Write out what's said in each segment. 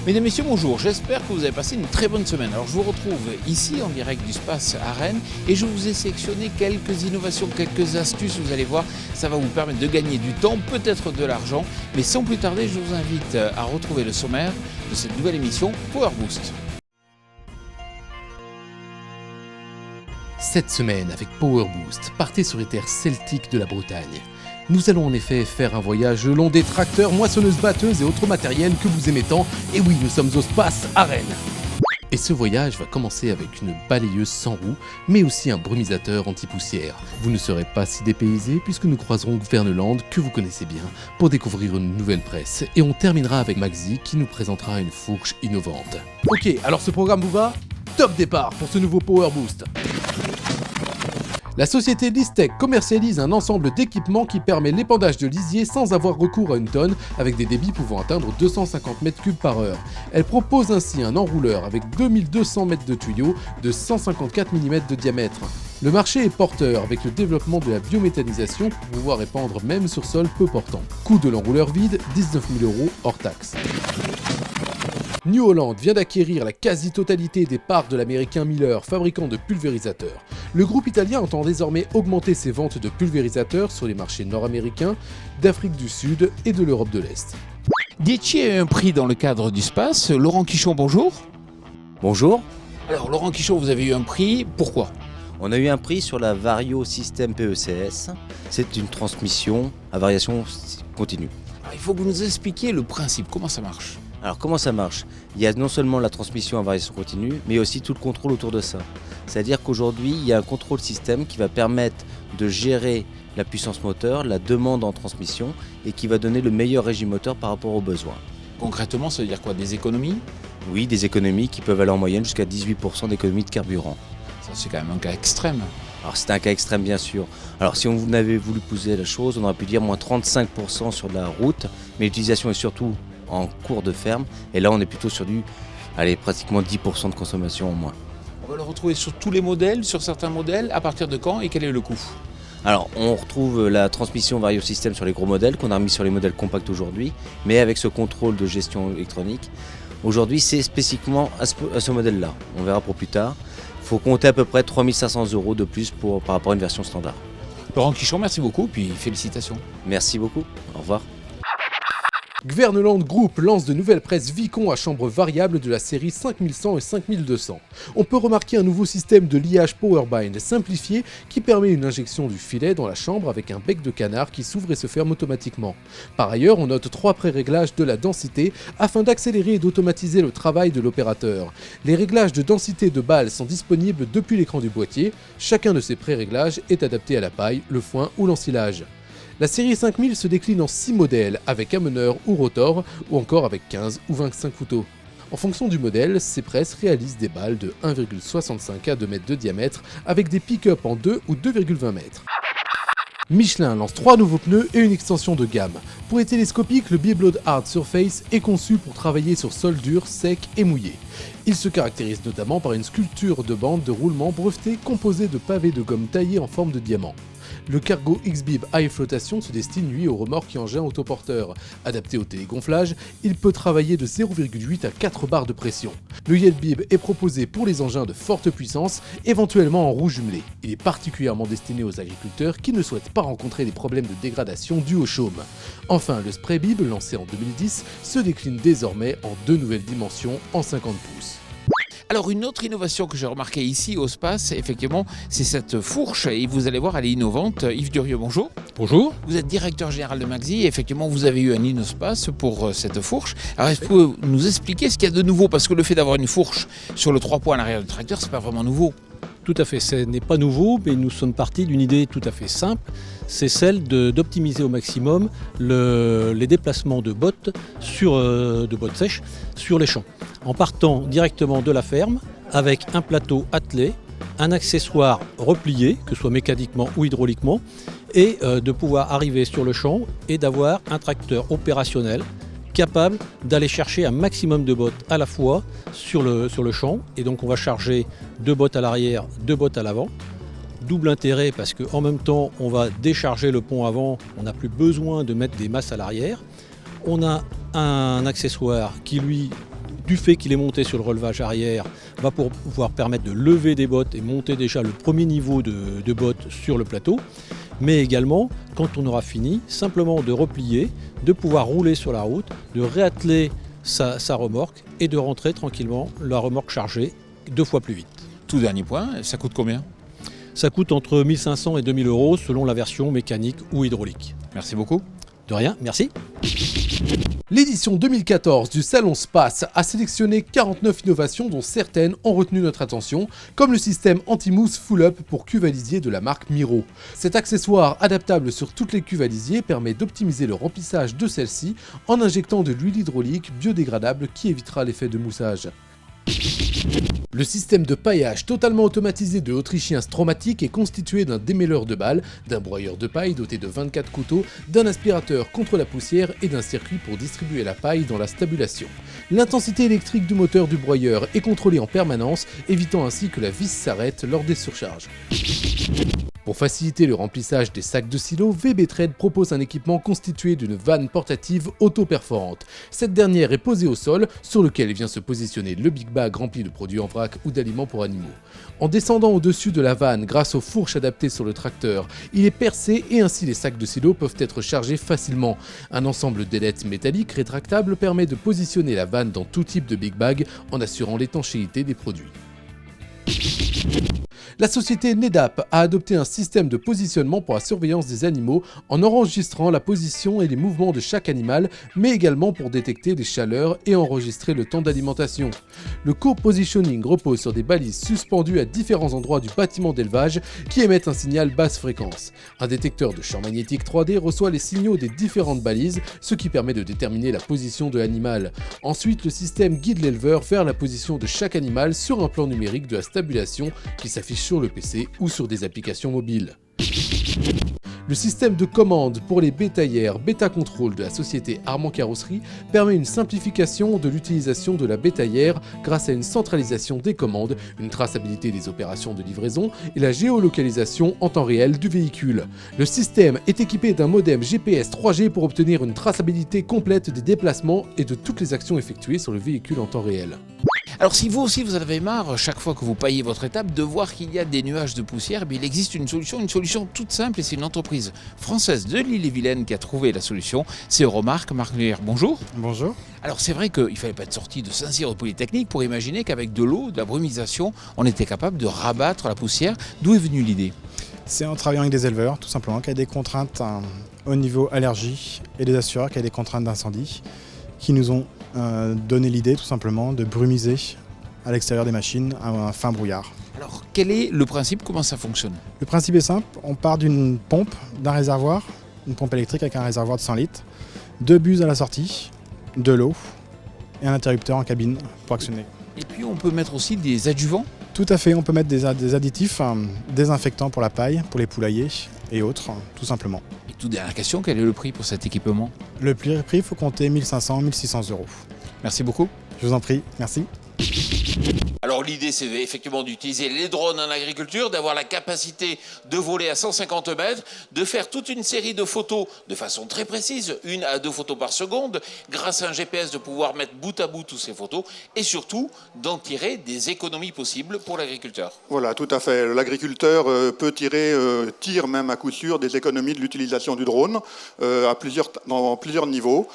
Mesdames, Messieurs, bonjour, j'espère que vous avez passé une très bonne semaine. Alors je vous retrouve ici en direct du Space à Rennes et je vous ai sélectionné quelques innovations, quelques astuces, vous allez voir, ça va vous permettre de gagner du temps, peut-être de l'argent, mais sans plus tarder, je vous invite à retrouver le sommaire de cette nouvelle émission Power Boost. Cette semaine, avec Power Boost, partez sur les terres celtiques de la Bretagne. Nous allons en effet faire un voyage le long des tracteurs, moissonneuses, batteuses et autres matériels que vous aimez tant. Et oui, nous sommes au Space à Rennes. Et ce voyage va commencer avec une balayeuse sans roue, mais aussi un brumisateur anti-poussière. Vous ne serez pas si dépaysés puisque nous croiserons Gouverneland, que vous connaissez bien, pour découvrir une nouvelle presse. Et on terminera avec Maxi qui nous présentera une fourche innovante. Ok, alors ce programme vous va ? Top départ pour ce nouveau Power Boost. La société Listec commercialise un ensemble d'équipements qui permet l'épandage de lisier sans avoir recours à une tonne, avec des débits pouvant atteindre 250 m3 par heure. Elle propose ainsi un enrouleur avec 2200 mètres de tuyaux de 154 mm de diamètre. Le marché est porteur avec le développement de la biométhanisation pour pouvoir épandre même sur sol peu portant. Coût de l'enrouleur vide, 19 000 € hors taxe. New Holland vient d'acquérir la quasi-totalité des parts de l'américain Miller, fabricant de pulvérisateurs. Le groupe italien entend désormais augmenter ses ventes de pulvérisateurs sur les marchés nord-américains, d'Afrique du Sud et de l'Europe de l'Est. Dietchi a eu un prix dans le cadre du Space. Laurent Quichon, bonjour. Bonjour. Alors Laurent Quichon, vous avez eu un prix, pourquoi ? On a eu un prix sur la Vario System PECS. C'est une transmission à variation continue. Alors, il faut que vous nous expliquiez le principe, comment ça marche ? Alors comment ça marche ? Il y a non seulement la transmission à variation continue, mais aussi tout le contrôle autour de ça. C'est-à-dire qu'aujourd'hui, il y a un contrôle système qui va permettre de gérer la puissance moteur, la demande en transmission et qui va donner le meilleur régime moteur par rapport aux besoins. Concrètement, ça veut dire quoi ? Des économies ? Oui, des économies qui peuvent aller en moyenne jusqu'à 18% d'économies de carburant. Ça, c'est quand même un cas extrême. Alors c'est un cas extrême bien sûr. Alors si on avait voulu pousser la chose, on aurait pu dire moins 35% sur la route, mais l'utilisation est surtout en cours de ferme, et là on est plutôt sur pratiquement 10% de consommation en moins. On va le retrouver sur tous les modèles, sur certains modèles, à partir de quand et quel est le coût ? Alors on retrouve la transmission Vario System sur les gros modèles, qu'on a remis sur les modèles compacts aujourd'hui, mais avec ce contrôle de gestion électronique. Aujourd'hui c'est spécifiquement à ce modèle-là, on verra pour plus tard. Il faut compter à peu près 3 500 € de plus par rapport à une version standard. Laurent Quichon, merci beaucoup, puis félicitations. Merci beaucoup, au revoir. Gouverneland Group lance de nouvelles presses Vicon à chambre variable de la série 5100 et 5200. On peut remarquer un nouveau système de liage Powerbind simplifié qui permet une injection du filet dans la chambre avec un bec de canard qui s'ouvre et se ferme automatiquement. Par ailleurs, on note 3 pré-réglages de la densité afin d'accélérer et d'automatiser le travail de l'opérateur. Les réglages de densité de balles sont disponibles depuis l'écran du boîtier. Chacun de ces pré-réglages est adapté à la paille, le foin ou l'ensilage. La série 5000 se décline en 6 modèles, avec ameneur ou rotor, ou encore avec 15 ou 25 couteaux. En fonction du modèle, ces presses réalisent des balles de 1,65 à 2 mètres de diamètre, avec des pick-up en 2 ou 2,20 mètres. Michelin lance 3 nouveaux pneus et une extension de gamme. Pour les télescopiques, le Bibload Hard Surface est conçu pour travailler sur sol dur, sec et mouillé. Il se caractérise notamment par une sculpture de bande de roulement brevetée composée de pavés de gomme taillés en forme de diamant. Le Cargo X-Bib High Flotation se destine lui aux remorques et engins autoporteurs. Adapté au télégonflage, il peut travailler de 0,8 à 4 bars de pression. Le Yelbib est proposé pour les engins de forte puissance, éventuellement en roue jumelée. Il est particulièrement destiné aux agriculteurs qui ne souhaitent pas rencontrer des problèmes de dégradation dus au chaume. Enfin, le Spray Bib, lancé en 2010, se décline désormais en 2 nouvelles dimensions en 50 pouces. Alors une autre innovation que j'ai remarquée ici au Space, effectivement, c'est cette fourche et vous allez voir, elle est innovante. Yves Durieux, bonjour. Bonjour. Vous êtes directeur général de Maxi et effectivement vous avez eu un InnoSpace pour cette fourche. Alors est-ce que vous pouvez nous expliquer ce qu'il y a de nouveau ? Parce que le fait d'avoir une fourche sur le 3 poids à l'arrière du tracteur, c'est pas vraiment nouveau. Tout à fait, ce n'est pas nouveau, mais nous sommes partis d'une idée tout à fait simple, c'est celle d'optimiser au maximum les déplacements de bottes sèches sur les champs. En partant directement de la ferme, avec un plateau attelé, un accessoire replié, que ce soit mécaniquement ou hydrauliquement, et de pouvoir arriver sur le champ et d'avoir un tracteur opérationnel capable d'aller chercher un maximum de bottes à la fois sur le champ. Et donc on va charger 2 bottes à l'arrière, 2 bottes à l'avant. Double intérêt parce qu'en même temps on va décharger le pont avant, on n'a plus besoin de mettre des masses à l'arrière. On a un accessoire qui lui du fait qu'il est monté sur le relevage arrière, va pouvoir permettre de lever des bottes et monter déjà le premier niveau de bottes sur le plateau. Mais également, quand on aura fini, simplement de replier, de pouvoir rouler sur la route, de réatteler sa remorque et de rentrer tranquillement la remorque chargée 2 fois plus vite. Tout dernier point, ça coûte combien? Ça coûte entre 1 500 et 2 000 euros selon la version mécanique ou hydraulique. Merci beaucoup. De rien, merci. L'édition 2014 du Salon Space a sélectionné 49 innovations dont certaines ont retenu notre attention, comme le système anti-mousse full-up pour cuves à lisier de la marque Miro. Cet accessoire adaptable sur toutes les cuves à lisier permet d'optimiser le remplissage de celles-ci en injectant de l'huile hydraulique biodégradable qui évitera l'effet de moussage. Le système de paillage totalement automatisé de l'Autrichien Stromatic est constitué d'un démêleur de balles, d'un broyeur de paille doté de 24 couteaux, d'un aspirateur contre la poussière et d'un circuit pour distribuer la paille dans la stabulation. L'intensité électrique du moteur du broyeur est contrôlée en permanence, évitant ainsi que la vis s'arrête lors des surcharges. Pour faciliter le remplissage des sacs de silo, VB Trade propose un équipement constitué d'une vanne portative auto-perforante. Cette dernière est posée au sol, sur lequel vient se positionner le big bag rempli de produits en vrac ou d'aliments pour animaux. En descendant au-dessus de la vanne grâce aux fourches adaptées sur le tracteur, il est percé et ainsi les sacs de silo peuvent être chargés facilement. Un ensemble d'ailettes métalliques rétractables permet de positionner la vanne dans tout type de big bag en assurant l'étanchéité des produits. La société Nedap a adopté un système de positionnement pour la surveillance des animaux en enregistrant la position et les mouvements de chaque animal, mais également pour détecter les chaleurs et enregistrer le temps d'alimentation. Le co-positioning repose sur des balises suspendues à différents endroits du bâtiment d'élevage qui émettent un signal basse fréquence. Un détecteur de champ magnétique 3D reçoit les signaux des différentes balises, ce qui permet de déterminer la position de l'animal. Ensuite, le système guide l'éleveur vers la position de chaque animal sur un plan numérique de la stabulation qui s'affiche sur le PC ou sur des applications mobiles. Le système de commande pour les bétaillères Beta Control de la société Armand Carrosserie permet une simplification de l'utilisation de la bétaillère grâce à une centralisation des commandes, une traçabilité des opérations de livraison et la géolocalisation en temps réel du véhicule. Le système est équipé d'un modem GPS 3G pour obtenir une traçabilité complète des déplacements et de toutes les actions effectuées sur le véhicule en temps réel. Alors si vous aussi vous en avez marre, chaque fois que vous paillez votre étape, de voir qu'il y a des nuages de poussière, il existe une solution toute simple et c'est une entreprise française de l'Ille-et-Vilaine qui a trouvé la solution. C'est Euromark. Marc Muller, bonjour. Bonjour. Alors c'est vrai qu'il ne fallait pas être sorti de Saint-Cyr de Polytechnique pour imaginer qu'avec de l'eau, de la brumisation, on était capable de rabattre la poussière. D'où est venue l'idée? C'est en travaillant avec des éleveurs, tout simplement, qui a des contraintes au niveau allergie et des assureurs qui a des contraintes d'incendie, qui nous ont donné l'idée tout simplement de brumiser à l'extérieur des machines un fin brouillard. Alors quel est le principe? Comment ça fonctionne? Le principe est simple, on part d'une pompe, d'un réservoir, une pompe électrique avec un réservoir de 100 litres, 2 buses à la sortie, de l'eau et un interrupteur en cabine pour actionner. Et puis on peut mettre aussi des adjuvants? Tout à fait, on peut mettre des additifs désinfectants pour la paille, pour les poulaillers et autres, tout simplement. Et toute dernière question, quel est le prix pour cet équipement? Le prix, il faut compter 1 500 1 600 euros. Merci beaucoup. Je vous en prie, merci. Alors l'idée c'est effectivement d'utiliser les drones en agriculture, d'avoir la capacité de voler à 150 mètres, de faire toute une série de photos de façon très précise, 1 à 2 photos par seconde, grâce à un GPS de pouvoir mettre bout à bout toutes ces photos et surtout d'en tirer des économies possibles pour l'agriculteur. Voilà, tout à fait. L'agriculteur tire même à coup sûr des économies de l'utilisation du drone dans plusieurs niveaux.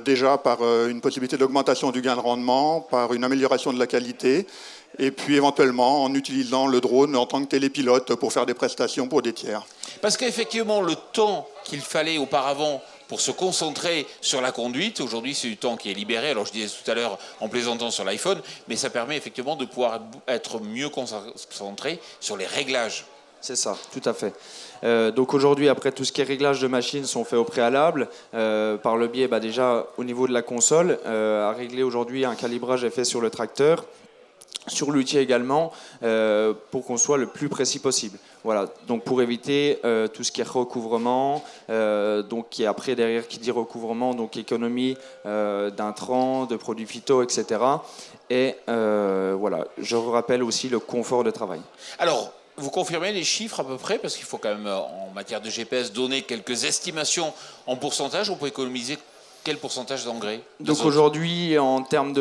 Déjà par une possibilité d'augmentation du gain de rendement, par une amélioration de la qualité, et puis éventuellement en utilisant le drone en tant que télépilote pour faire des prestations pour des tiers. Parce qu'effectivement, le temps qu'il fallait auparavant pour se concentrer sur la conduite, aujourd'hui c'est du temps qui est libéré, alors je disais tout à l'heure en plaisantant sur l'iPhone, mais ça permet effectivement de pouvoir être mieux concentré sur les réglages. C'est ça, tout à fait. Donc aujourd'hui, après, tout ce qui est réglage de machines sont faits au préalable, par le biais déjà au niveau de la console. À régler aujourd'hui, un calibrage est fait sur le tracteur, sur l'outil également, pour qu'on soit le plus précis possible. Voilà, donc pour éviter tout ce qui est recouvrement, donc qui est après derrière qui dit recouvrement, donc économie d'intrants, de produits phyto, etc. Et voilà, je rappelle aussi le confort de travail. Alors, vous confirmez les chiffres à peu près, parce qu'il faut quand même, en matière de GPS, donner quelques estimations en pourcentage. On peut économiser Quel pourcentage d'engrais? Donc aujourd'hui, en termes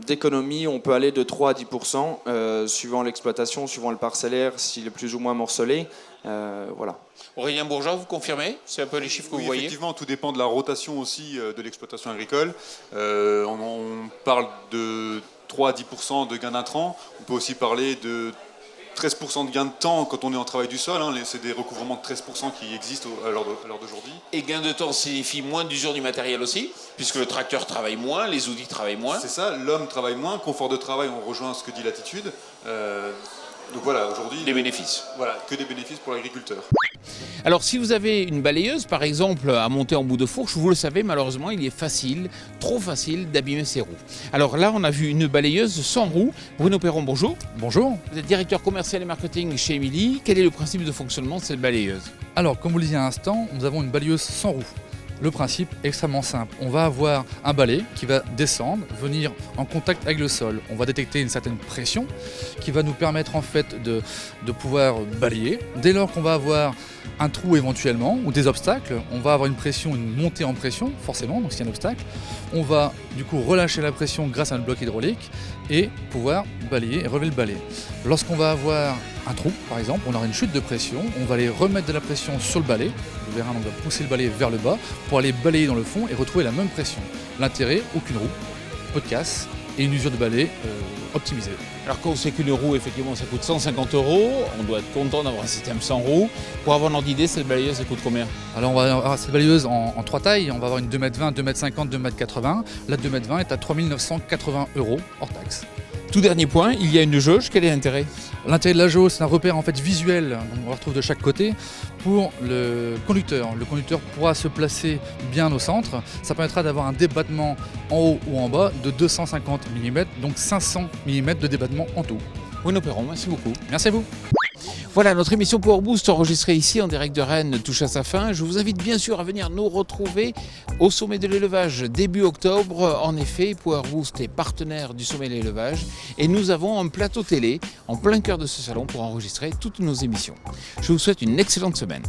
d'économie, on peut aller de 3 à 10%, suivant l'exploitation, suivant le parcellaire, s'il est plus ou moins morcelé. Voilà. Aurélien Bourgeat, vous confirmez? C'est un peu les chiffres que vous voyez? Effectivement, tout dépend de la rotation aussi de l'exploitation agricole. On parle de 3 à 10% de gain d'intrants. On peut aussi parler de 13% de gain de temps quand on est en travail du sol. C'est des recouvrements de 13% qui existent à l'heure d'aujourd'hui. Et gain de temps signifie moins d'usure du matériel aussi, puisque le tracteur travaille moins, les outils travaillent moins. C'est ça, l'homme travaille moins, confort de travail, on rejoint ce que dit Latitude. Donc voilà, aujourd'hui... Des bénéfices. Voilà, que des bénéfices pour l'agriculteur. Alors si vous avez une balayeuse par exemple à monter en bout de fourche, vous le savez malheureusement il est facile, trop facile d'abîmer ses roues. Alors là on a vu une balayeuse sans roue. Bruno Perron, bonjour. Bonjour. Vous êtes directeur commercial et marketing chez Emily. Quel est le principe de fonctionnement de cette balayeuse? Alors comme vous le disiez à l'instant, nous avons une balayeuse sans roue. Le principe est extrêmement simple. On va avoir un balai qui va descendre, venir en contact avec le sol. On va détecter une certaine pression qui va nous permettre en fait de pouvoir balayer. Dès lors qu'on va avoir un trou éventuellement ou des obstacles, on va avoir une pression, une montée en pression forcément, donc s'il y a un obstacle, on va du coup relâcher la pression grâce à un bloc hydraulique et pouvoir balayer et relever le balai. Lorsqu'on va avoir un trou par exemple, on aura une chute de pression, on va aller remettre de la pression sur le balai, vous verrez on va pousser le balai vers le bas pour aller balayer dans le fond et retrouver la même pression. L'intérêt, aucune roue, peu de casse et une usure de balai optimisée. Alors quand on sait qu'une roue effectivement ça coûte 150 €, on doit être content d'avoir un système sans roue. Pour avoir un ordre d'idée, cette balayeuse ça coûte combien? Alors on va avoir cette balayeuse en 3 tailles, on va avoir une 2,20 m, 2,50 m, 2,80 m. La 2,20 m est à 3 980 € hors taxe. Tout dernier point, il y a une jauge, quel est l'intérêt? L'intérêt de la jauge, c'est un repère en fait visuel, on la retrouve de chaque côté, pour le conducteur. Le conducteur pourra se placer bien au centre, ça permettra d'avoir un débattement en haut ou en bas de 250 mm, donc 500 mm de débattement en tout. Bruno Perron, merci beaucoup. Merci à vous. Voilà, notre émission Power Boost enregistrée ici en direct de Rennes touche à sa fin. Je vous invite bien sûr à venir nous retrouver au sommet de l'élevage début octobre. En effet, Power Boost est partenaire du sommet de l'élevage et nous avons un plateau télé en plein cœur de ce salon pour enregistrer toutes nos émissions. Je vous souhaite une excellente semaine.